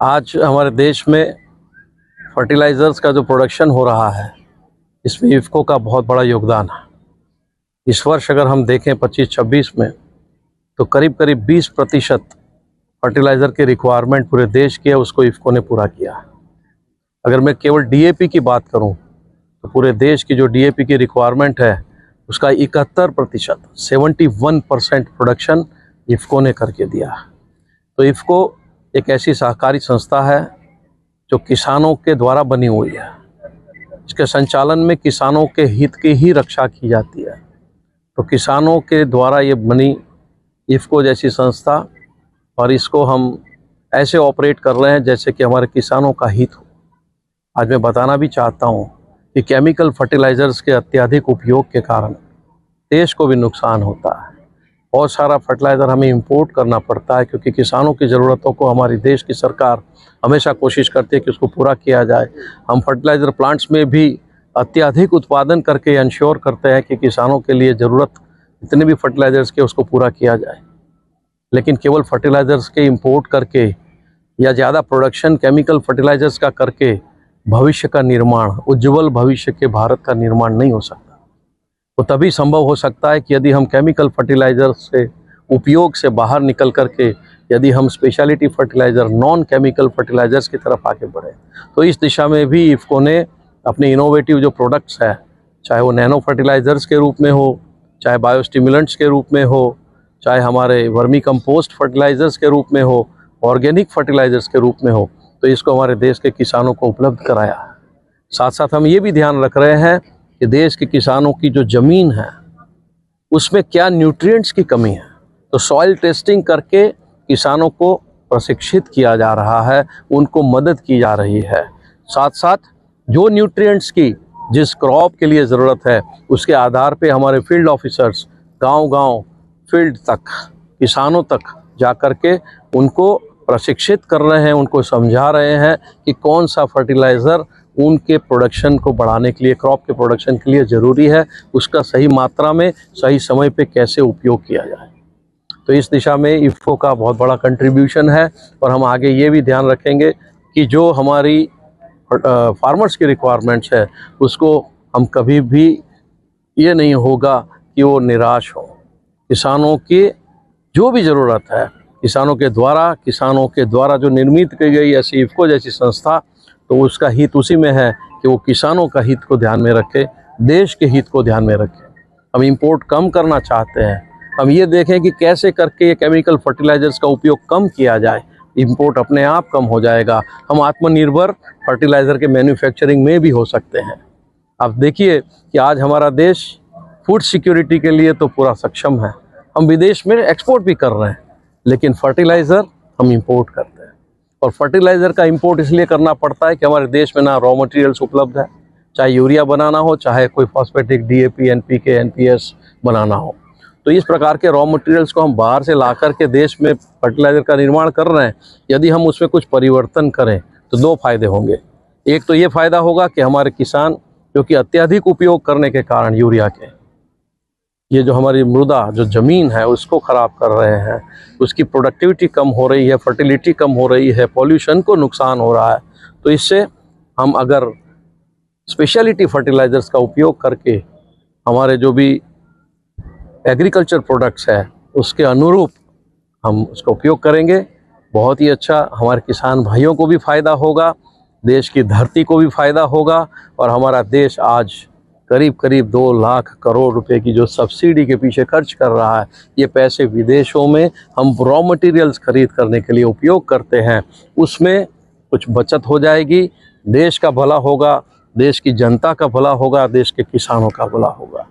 आज हमारे देश में फर्टिलाइज़र्स का जो प्रोडक्शन हो रहा है, इसमें इफ़को का बहुत बड़ा योगदान है। इस वर्ष अगर हम देखें 25-26 में, तो करीब करीब 20% फर्टिलाइज़र की रिक्वायरमेंट पूरे देश की है, उसको इफ़को ने पूरा किया है। अगर मैं केवल डीएपी की बात करूं, तो पूरे देश की जो डीएपी की रिक्वायरमेंट है, उसका 71% 71% प्रोडक्शन इफ़को ने करके दिया है। तो इफ़को एक ऐसी सहकारी संस्था है जो किसानों के द्वारा बनी हुई है। इसके संचालन में किसानों के हित की ही रक्षा की जाती है। तो किसानों के द्वारा ये बनी इफ़को जैसी संस्था, और इसको हम ऐसे ऑपरेट कर रहे हैं जैसे कि हमारे किसानों का हित हो। आज मैं बताना भी चाहता हूँ कि केमिकल फर्टिलाइज़र्स के अत्यधिक उपयोग के कारण देश को भी नुकसान होता है। बहुत सारा फर्टिलाइज़र हमें इंपोर्ट करना पड़ता है, क्योंकि किसानों की ज़रूरतों को हमारी देश की सरकार हमेशा कोशिश करती है कि उसको पूरा किया जाए। हम फर्टिलाइज़र प्लांट्स में भी अत्यधिक उत्पादन करके इंश्योर करते हैं कि किसानों के लिए ज़रूरत जितने भी फर्टिलाइज़र्स के उसको पूरा किया जाए। लेकिन केवल फर्टिलाइज़र्स के इंपोर्ट करके या ज़्यादा प्रोडक्शन केमिकल फर्टिलाइज़र्स का करके भविष्य का निर्माण, उज्ज्वल भविष्य के भारत का निर्माण नहीं हो सकता। तो तभी संभव हो सकता है कि यदि हम केमिकल फर्टिलाइज़र्स से उपयोग से बाहर निकल करके यदि हम speciality fertilizer, non chemical fertilizers की तरफ आगे बढ़ें। तो इस दिशा में भी इफ़को ने अपने इनोवेटिव जो प्रोडक्ट्स हैं, चाहे वो नैनो फर्टिलाइज़र्स के रूप में हो, चाहे बायोस्टिमुलेंट्स के रूप में हो, चाहे हमारे वर्मी कंपोस्ट फर्टिलाइज़र्स के रूप में हो, ऑर्गेनिक फर्टिलाइज़र्स के रूप में हो, तो इसको हमारे देश के किसानों को उपलब्ध कराया है। साथ साथ हम ये भी ध्यान रख रहे हैं कि देश के किसानों की जो ज़मीन है उसमें क्या न्यूट्रिएंट्स की कमी है, तो सॉइल टेस्टिंग करके किसानों को प्रशिक्षित किया जा रहा है, उनको मदद की जा रही है। साथ साथ जो न्यूट्रिएंट्स की जिस क्रॉप के लिए ज़रूरत है, उसके आधार पे हमारे फील्ड ऑफिसर्स गांव-गांव फील्ड तक, किसानों तक जा कर के उनको प्रशिक्षित कर रहे हैं, उनको समझा रहे हैं कि कौन सा फर्टिलाइज़र उनके प्रोडक्शन को बढ़ाने के लिए, क्रॉप के प्रोडक्शन के लिए ज़रूरी है, उसका सही मात्रा में सही समय पे कैसे उपयोग किया जाए। तो इस दिशा में इफ़को का बहुत बड़ा कंट्रीब्यूशन है, और हम आगे ये भी ध्यान रखेंगे कि जो हमारी फार्मर्स की रिक्वायरमेंट्स है, उसको हम कभी भी ये नहीं होगा कि वो निराश हो। किसानों की जो भी ज़रूरत है, किसानों के द्वारा जो निर्मित की गई ऐसी इफ़को जैसी संस्था, तो उसका हित उसी में है कि वो किसानों का हित को ध्यान में रखे, देश के हित को ध्यान में रखे। हम इंपोर्ट कम करना चाहते हैं, हम ये देखें कि कैसे करके ये केमिकल फर्टिलाइज़र्स का उपयोग कम किया जाए, इंपोर्ट अपने आप कम हो जाएगा। हम आत्मनिर्भर फर्टिलाइज़र के मैन्युफैक्चरिंग में भी हो सकते हैं। आप देखिए कि आज हमारा देश फूड सिक्योरिटी के लिए तो पूरा सक्षम है, हम विदेश में एक्सपोर्ट भी कर रहे हैं, लेकिन फर्टिलाइज़र हम इंपोर्ट करते हैं। और फर्टिलाइज़र का इंपोर्ट इसलिए करना पड़ता है कि हमारे देश में ना रॉ मटेरियल्स उपलब्ध है, चाहे यूरिया बनाना हो, चाहे कोई फॉस्फेटिक डीएपी, एनपीके, एनपीएस बनाना हो। तो इस प्रकार के रॉ मटेरियल्स को हम बाहर से ला कर के देश में फर्टिलाइज़र का निर्माण कर रहे हैं। यदि हम उसमें कुछ परिवर्तन करें तो दो फायदे होंगे। एक तो ये फ़ायदा होगा कि हमारे किसान, जो कि अत्यधिक उपयोग करने के कारण यूरिया के, ये जो हमारी मृदा, जो ज़मीन है, उसको ख़राब कर रहे हैं, उसकी प्रोडक्टिविटी कम हो रही है, फर्टिलिटी कम हो रही है, पॉल्यूशन को नुकसान हो रहा है। तो इससे हम अगर स्पेशलिटी फर्टिलाइज़र्स का उपयोग करके हमारे जो भी एग्रीकल्चर प्रोडक्ट्स है उसके अनुरूप हम उसका उपयोग करेंगे, बहुत ही अच्छा हमारे किसान भाइयों को भी फ़ायदा होगा, देश की धरती को भी फ़ायदा होगा। और हमारा देश आज करीब करीब 2 लाख करोड़ रुपए की जो सब्सिडी के पीछे खर्च कर रहा है, ये पैसे विदेशों में हम रॉ मटेरियल्स खरीद करने के लिए उपयोग करते हैं, उसमें कुछ बचत हो जाएगी, देश का भला होगा, देश की जनता का भला होगा, देश के किसानों का भला होगा।